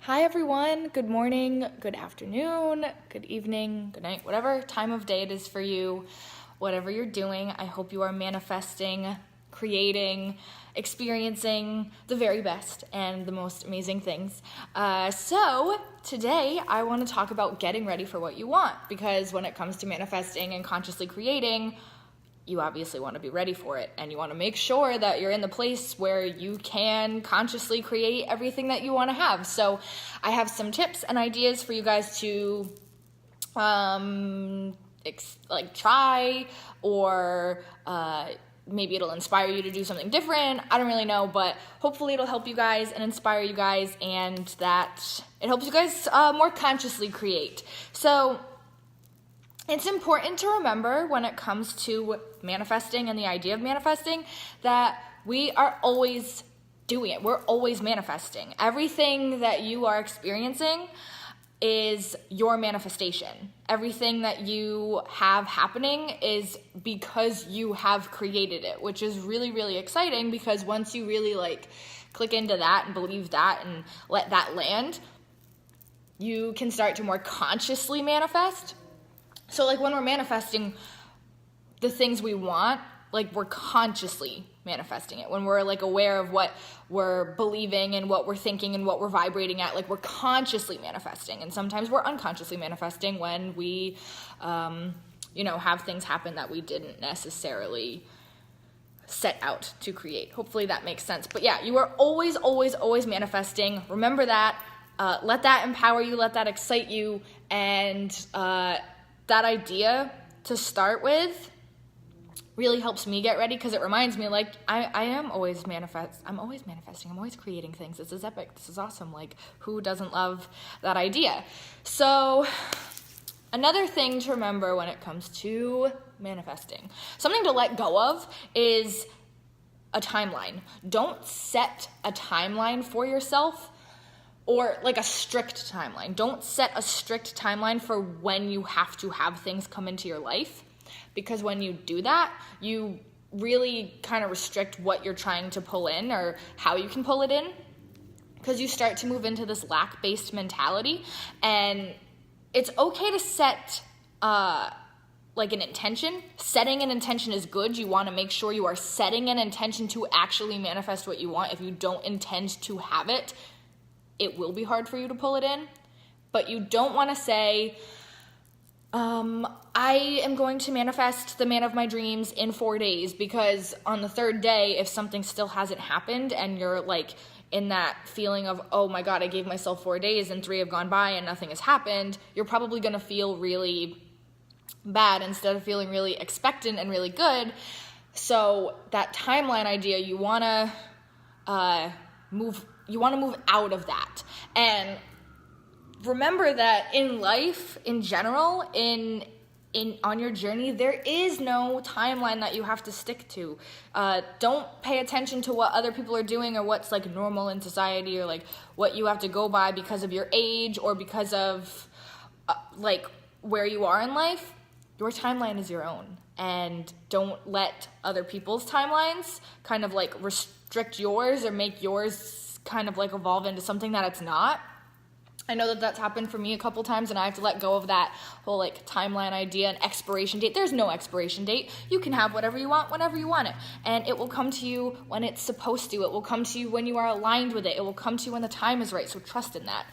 Hi everyone, good morning, good afternoon, good evening, good night, whatever time of day it is for you, whatever you're doing. I hope you are manifesting, creating, experiencing the very best and the most amazing things. So today I want to talk about getting ready for what you want, because when it comes to manifesting and consciously creating, you obviously want to be ready for it, and you want to make sure that you're in the place where you can consciously create everything that you want to have. So I have some tips and ideas for you guys to try, or maybe it'll inspire you to do something different. I don't really know, but hopefully it'll help you guys and inspire you guys, and that it helps you guys more consciously create. So it's important to remember when it comes to manifesting and the idea of manifesting that we are always doing it. We're always manifesting. Everything that you are experiencing is your manifestation. Everything that you have happening is because you have created it, which is really, really exciting, because once you really click into that and believe that and let that land, you can start to more consciously manifest. So when we're manifesting the things we want, we're consciously manifesting it. When we're aware of what we're believing and what we're thinking and what we're vibrating at, we're consciously manifesting. And sometimes we're unconsciously manifesting when we, have things happen that we didn't necessarily set out to create. Hopefully that makes sense. But yeah, you are always, always, always manifesting. Remember that. Let that empower you. Let that excite you. And that idea to start with really helps me get ready, because it reminds me I am always I'm always manifesting. I'm always creating things. This is epic. This is awesome. Who doesn't love that idea? So another thing to remember when it comes to manifesting, something to let go of, is a timeline. Don't set a timeline for yourself, or a strict timeline. Don't set a strict timeline for when you have to have things come into your life, because when you do that, you really kind of restrict what you're trying to pull in or how you can pull it in, because you start to move into this lack-based mentality. And it's okay to set an intention. Setting an intention is good. You want to make sure you are setting an intention to actually manifest what you want. If you don't intend to have it, it will be hard for you to pull it in. But you don't want to say, I am going to manifest the man of my dreams in 4 days, because on the third day, if something still hasn't happened and you're in that feeling of, oh my God, I gave myself 4 days and 3 have gone by and nothing has happened, you're probably going to feel really bad instead of feeling really expectant and really good. So that timeline idea, you want to move out of that. And remember that in life, in general, on your journey, there is no timeline that you have to stick to. Don't pay attention to what other people are doing, or what's normal in society, or what you have to go by because of your age, or because of where you are in life. Your timeline is your own, and don't let other people's timelines kind of restrict yours, or make yours kind of evolve into something that it's not. I know that that's happened for me a couple times, and I have to let go of that whole timeline idea and expiration date. There's no expiration date. You can have whatever you want whenever you want it, and it will come to you when it's supposed to. It will come to you when you are aligned with it. It will come to you when the time is right, so trust in that.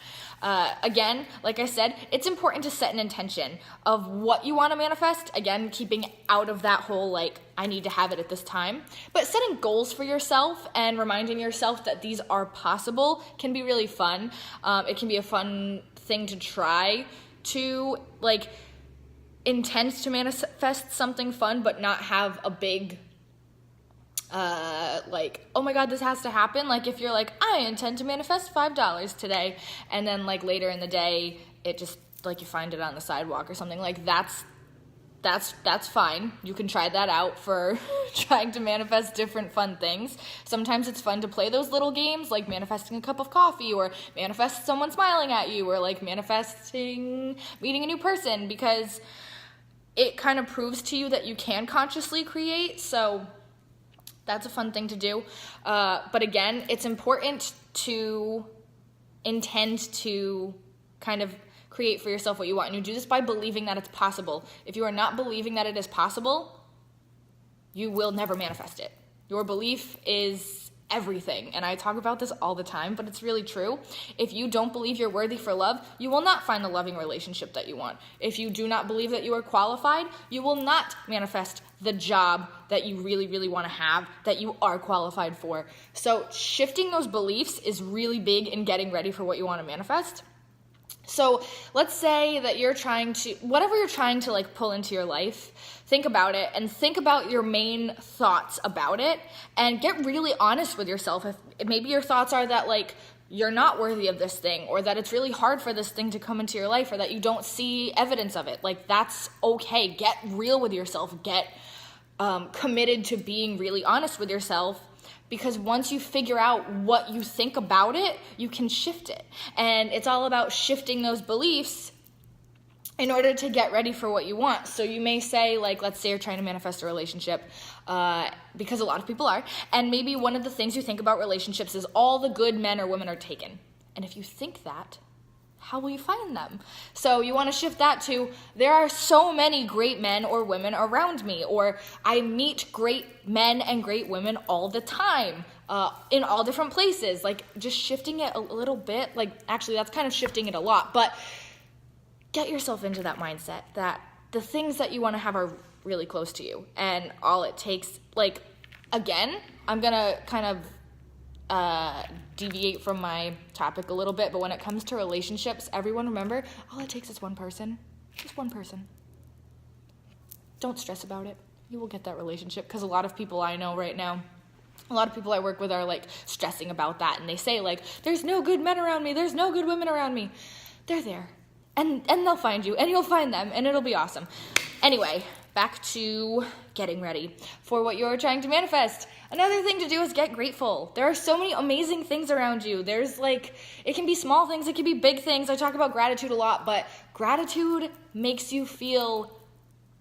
Again, like I said, it's important to set an intention of what you want to manifest. Again, keeping out of that whole I need to have it at this time. But setting goals for yourself and reminding yourself that these are possible can be really fun. It can be a fun thing to try to intend to manifest something fun, but not have a big oh my God, this has to happen. If you're I intend to manifest $5 today, and then later in the day it just you find it on the sidewalk or something, that's fine. You can try that out for trying to manifest different fun things. Sometimes it's fun to play those little games, like manifesting a cup of coffee, or manifest someone smiling at you, or manifesting meeting a new person, because it kind of proves to you that you can consciously create. So that's a fun thing to do. But again, it's important to intend to kind of create for yourself what you want. And you do this by believing that it's possible. If you are not believing that it is possible, you will never manifest it. Your belief is everything. And I talk about this all the time, but it's really true. If you don't believe you're worthy for love, you will not find the loving relationship that you want. If you do not believe that you are qualified, you will not manifest the job that you really, really want to have, that you are qualified for. So shifting those beliefs is really big in getting ready for what you want to manifest. So let's say that whatever you're trying to like pull into your life, think about it and think about your main thoughts about it and get really honest with yourself. If maybe your thoughts are that like you're not worthy of this thing, or that it's really hard for this thing to come into your life, or that you don't see evidence of it, like that's okay. Get real with yourself. Get committed to being really honest with yourself. Because once you figure out what you think about it, you can shift it. And it's all about shifting those beliefs in order to get ready for what you want. So you may say, like, let's say you're trying to manifest a relationship, because a lot of people are, and maybe one of the things you think about relationships is all the good men or women are taken. And if you think that, how will you find them? So you want to shift that to, there are so many great men or women around me, or I meet great men and great women all the time, in all different places. Like just shifting it a little bit, like actually that's kind of shifting it a lot, but get yourself into that mindset that the things that you want to have are really close to you. And all it takes, like, again, I'm going to kind of deviate from my topic a little bit, but when it comes to relationships, everyone remember, all it takes is one person. Just one person. Don't stress about it. You will get that relationship, because a lot of people I know right now, a lot of people I work with are like stressing about that, and they say like, there's no good men around me, there's no good women around me. They're there. And they'll find you, and you'll find them, and it'll be awesome. Anyway, back to getting ready for what you're trying to manifest. Another thing to do is get grateful. There are so many amazing things around you. There's like, it can be small things, it can be big things. I talk about gratitude a lot, but gratitude makes you feel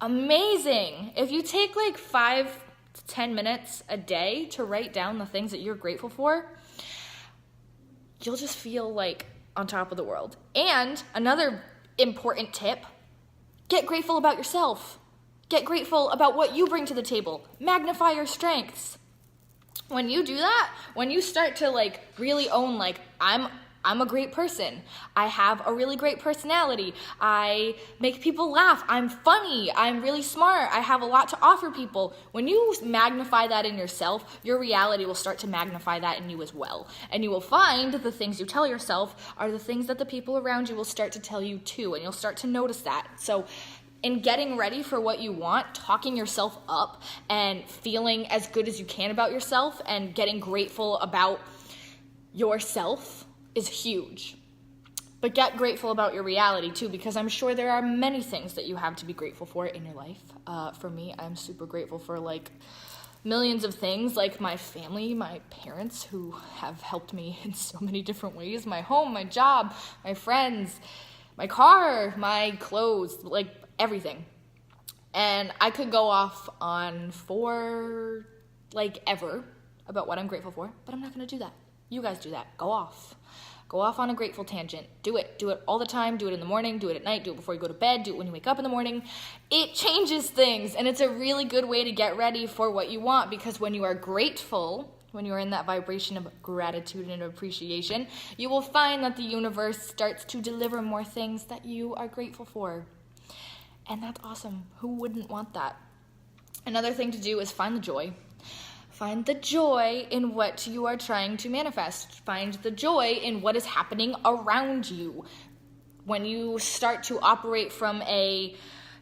amazing. If you take like 5 to 10 minutes a day to write down the things that you're grateful for, you'll just feel like on top of the world. And another important tip, get grateful about yourself. Get grateful about what you bring to the table. Magnify your strengths. When you do that, when you start to like really own like, I'm a great person. I have a really great personality. I make people laugh. I'm funny. I'm really smart. I have a lot to offer people. When you magnify that in yourself, your reality will start to magnify that in you as well. And you will find the things you tell yourself are the things that the people around you will start to tell you too. And you'll start to notice that. So in getting ready for what you want, talking yourself up and feeling as good as you can about yourself and getting grateful about yourself is huge. But get grateful about your reality too, because I'm sure there are many things that you have to be grateful for in your life. For me, I'm super grateful for like millions of things, like my family, my parents who have helped me in so many different ways, my home, my job, my friends, my car, my clothes, like everything. And I could go off on for like ever about what I'm grateful for, but I'm not going to do that. You guys do that. Go off. Go off on a grateful tangent. Do it. Do it all the time. Do it in the morning. Do it at night. Do it before you go to bed. Do it when you wake up in the morning. It changes things, and it's a really good way to get ready for what you want, because when you are grateful, when you are in that vibration of gratitude and appreciation, you will find that the universe starts to deliver more things that you are grateful for. And that's awesome. Who wouldn't want that? Another thing to do is find the joy. Find the joy in what you are trying to manifest. Find the joy in what is happening around you. When you start to operate from a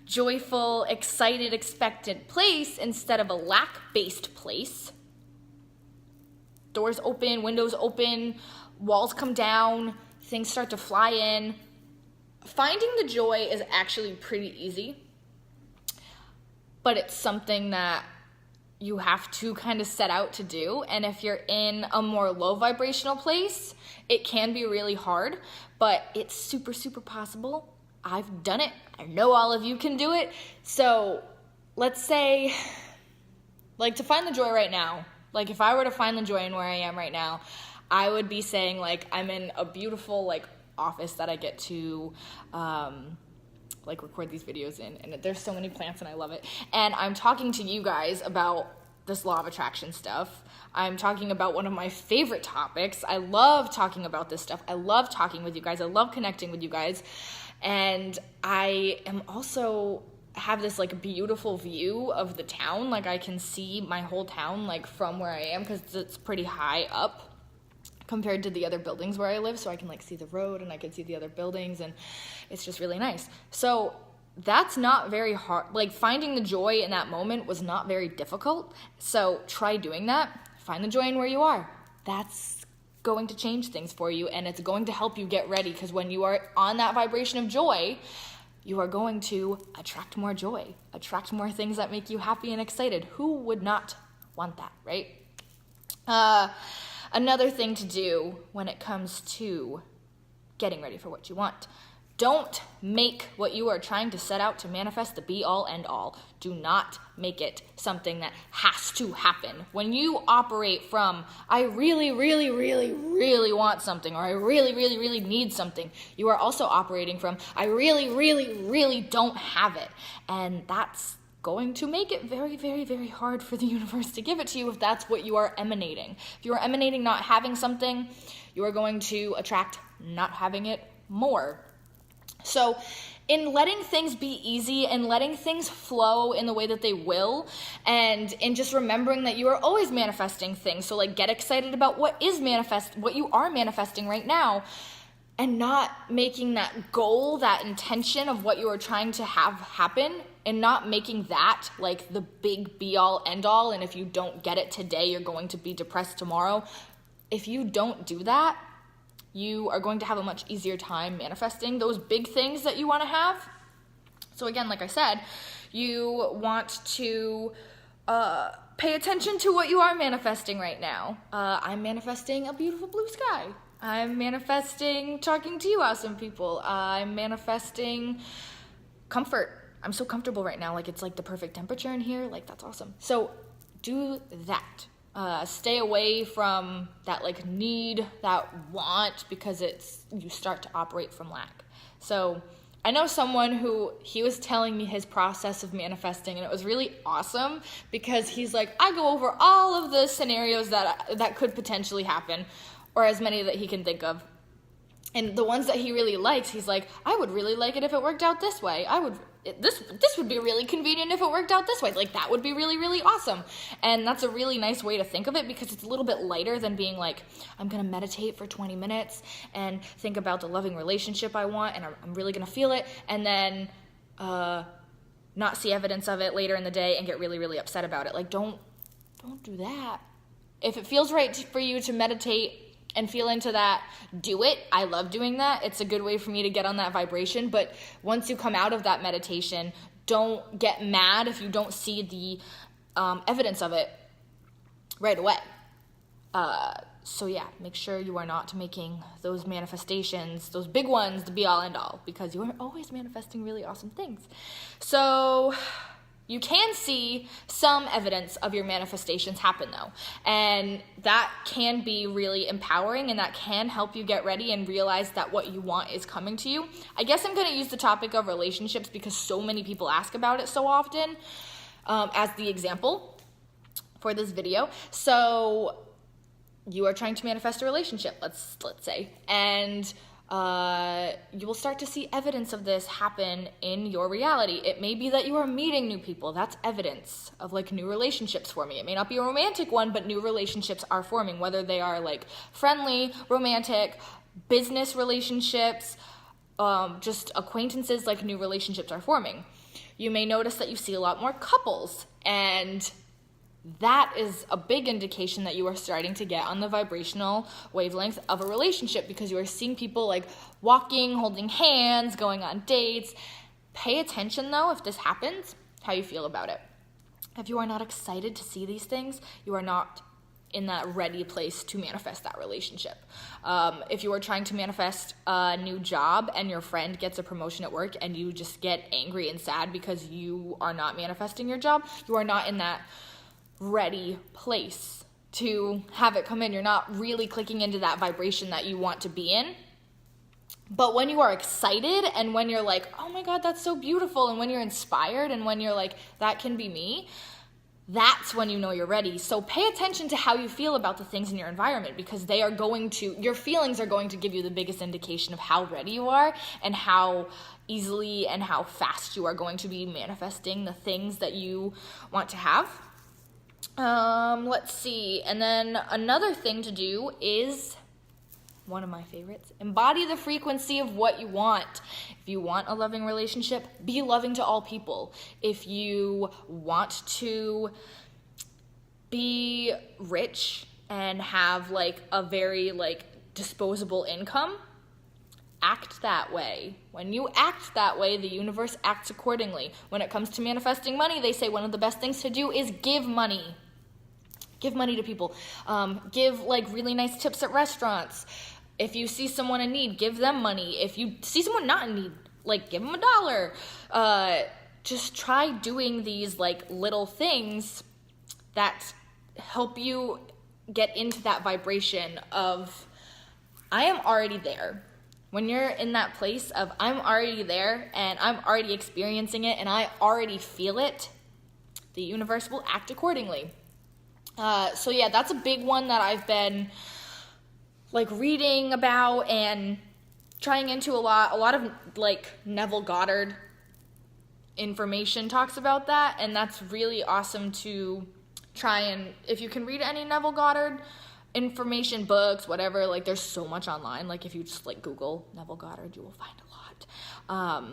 joyful, excited, expectant place instead of a lack-based place, doors open, windows open, walls come down, things start to fly in. Finding the joy is actually pretty easy, but it's something that you have to kind of set out to do. And if you're in a more low vibrational place, it can be really hard, but it's super, super possible. I've done it. I know all of you can do it. So let's say, like, to find the joy right now, like if I were to find the joy in where I am right now, I would be saying like I'm in a beautiful like office that I get to like record these videos in, and there's so many plants and I love it. And I'm talking to you guys about this law of attraction stuff. I'm talking about one of my favorite topics. I love talking about this stuff. I love talking with you guys. I love connecting with you guys. And I am also have this like beautiful view of the town. Like I can see my whole town like from where I am, because it's pretty high up compared to the other buildings where I live, so I can like see the road and I can see the other buildings, and it's just really nice. So that's not very hard. Like finding the joy in that moment was not very difficult. So try doing that. Find the joy in where you are. That's going to change things for you, and it's going to help you get ready, because when you are on that vibration of joy, you are going to attract more joy, attract more things that make you happy and excited. Who would not want that, right? Another thing to do when it comes to getting ready for what you want. Don't make what you are trying to set out to manifest the be-all, end-all. Do not make it something that has to happen. When you operate from, I really, really, really, really want something, or I really, really, really need something, you are also operating from, I really, really, really don't have it. And that's going to make it very, very, very hard for the universe to give it to you if that's what you are emanating. If you are emanating not having something, you are going to attract not having it more. So in letting things be easy and letting things flow in the way that they will, and in just remembering that you are always manifesting things. So like get excited about what you are manifesting right now, and not making that goal, that intention of what you are trying to have happen, and not making that like the big be-all, end-all, and if you don't get it today, you're going to be depressed tomorrow. If you don't do that, you are going to have a much easier time manifesting those big things that you want to have. So again, like I said, you want to pay attention to what you are manifesting right now. I'm manifesting a beautiful blue sky. I'm manifesting talking to you awesome people. I'm manifesting comfort. I'm so comfortable right now. Like it's like the perfect temperature in here. Like that's awesome. So do that. Stay away from that like need, that want, because you start to operate from lack. So I know someone who, he was telling me his process of manifesting, and it was really awesome, because he's like, I go over all of the scenarios that could potentially happen, or as many that he can think of. And the ones that he really likes, he's like, I would really like it if it worked out this way. This would be really convenient if it worked out this way. Like, that would be really, really awesome. And that's a really nice way to think of it, because it's a little bit lighter than being like, I'm going to meditate for 20 minutes and think about the loving relationship I want, and I'm really going to feel it, and then not see evidence of it later in the day and get really, really upset about it. Like, don't do that. If it feels right for you to meditate and feel into that, do it. I love doing that. It's a good way for me to get on that vibration. But once you come out of that meditation, don't get mad if you don't see the evidence of it right away. So yeah, make sure you are not making those manifestations, those big ones, the be-all, end-all, because you are always manifesting really awesome things. So you can see some evidence of your manifestations happen, though, and that can be really empowering, and that can help you get ready and realize that what you want is coming to you. I guess I'm going to use the topic of relationships because so many people ask about it so often as the example for this video. So you are trying to manifest a relationship, let's say, and you will start to see evidence of this happen in your reality. It may be that you are meeting new people. That's evidence of like new relationships forming. It may not be a romantic one, but new relationships are forming, whether they are like friendly, romantic, business relationships, just acquaintances. Like new relationships are forming. You may notice that you see a lot more couples, and that is a big indication that you are starting to get on the vibrational wavelength of a relationship, because you are seeing people like walking, holding hands, going on dates. Pay attention though, if this happens, how you feel about it. If you are not excited to see these things, you are not in that ready place to manifest that relationship. If you are trying to manifest a new job and your friend gets a promotion at work and you just get angry and sad because you are not manifesting your job, you are not in that ready place to have it come in. You're not really clicking into that vibration that you want to be in. But when you are excited and when you're like, oh my God, that's so beautiful, and when you're inspired and when you're like, that can be me, that's when you know you're ready. So pay attention to how you feel about the things in your environment, because your feelings are going to give you the biggest indication of how ready you are and how easily and how fast you are going to be manifesting the things that you want to have. Let's see. And then another thing to do is one of my favorites, embody the frequency of what you want. If you want a loving relationship, be loving to all people. If you want to be rich and have like a very like disposable income, act that way. When you act that way, the universe acts accordingly. When it comes to manifesting money, they say one of the best things to do is give money. Give money to people. Give like really nice tips at restaurants. If you see someone in need, give them money. If you see someone not in need, like give them $1. Just try doing these like little things that help you get into that vibration of, I am already there. When you're in that place of, I'm already there and I'm already experiencing it and I already feel it, the universe will act accordingly. So yeah, that's a big one that I've been like reading about and trying into a lot of like Neville Goddard information talks about that, and that's really awesome to try. And if you can read any Neville Goddard information, books, whatever, like there's so much online. Like if you just like Google Neville Goddard, you will find a lot.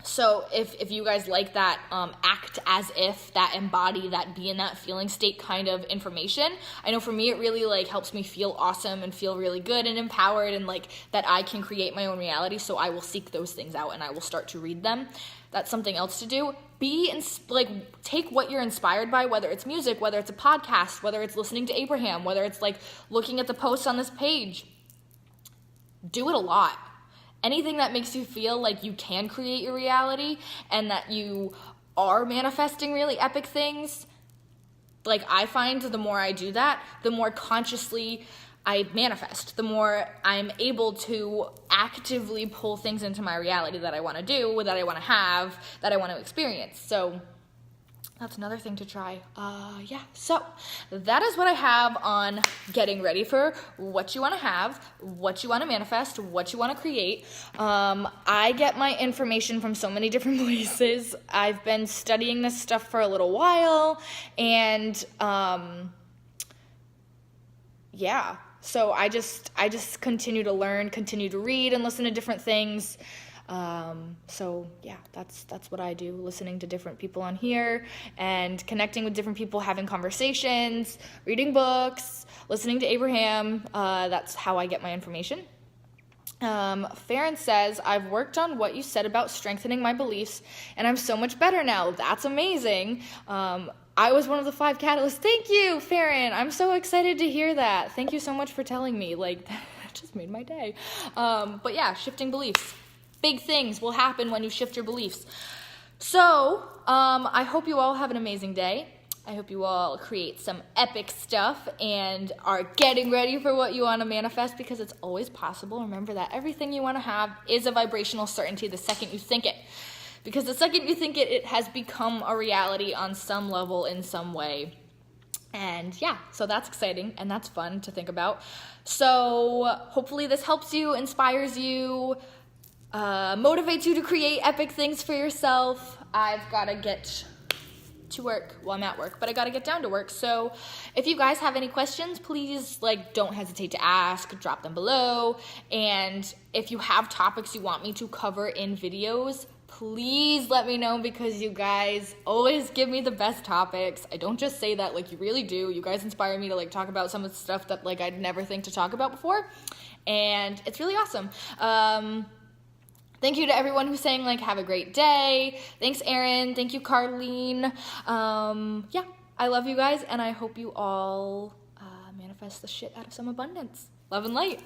So if you guys like that, act as if, that embody, that be in that feeling state kind of information, I know for me it really like helps me feel awesome and feel really good and empowered and like that I can create my own reality. So I will seek those things out and I will start to read them. That's something else to do. Take what you're inspired by, whether it's music, whether it's a podcast, whether it's listening to Abraham, whether it's like looking at the posts on this page. Do it a lot. Anything that makes you feel like you can create your reality and that you are manifesting really epic things. Like I find the more I do that, the more consciously I manifest, the more I'm able to actively pull things into my reality that I want to do, that I want to have, that I want to experience. So that's another thing to try. So that is what I have on getting ready for what you want to have, what you want to manifest, what you want to create. I get my information from so many different places. I've been studying this stuff for a little while, and so I just continue to learn, continue to read and listen to different things. That's what I do, listening to different people on here and connecting with different people, having conversations, reading books, listening to Abraham. That's how I get my information. Farron says, I've worked on what you said about strengthening my beliefs and I'm so much better now. That's amazing. I was one of the 5 catalysts. Thank you, Farron. I'm so excited to hear that. Thank you so much for telling me. Like, that just made my day. But yeah, shifting beliefs. Big things will happen when you shift your beliefs. So, I hope you all have an amazing day. I hope you all create some epic stuff and are getting ready for what you want to manifest, because it's always possible. Remember that everything you want to have is a vibrational certainty the second you think it. Because the second you think it, it has become a reality on some level in some way. And yeah, so that's exciting and that's fun to think about. So hopefully this helps you, inspires you, motivates you to create epic things for yourself. I've got to get to work. Well, I'm at work, but I got to get down to work. So if you guys have any questions, please don't hesitate to ask, drop them below. And if you have topics you want me to cover in videos, please let me know, because you guys always give me the best topics. I don't just say that, you really do. You guys inspire me to talk about some of the stuff that I'd never think to talk about before. And it's really awesome. Thank you to everyone who's saying have a great day. Thanks, Erin. Thank you, Carlene. I love you guys, and I hope you all manifest the shit out of some abundance. Love and light.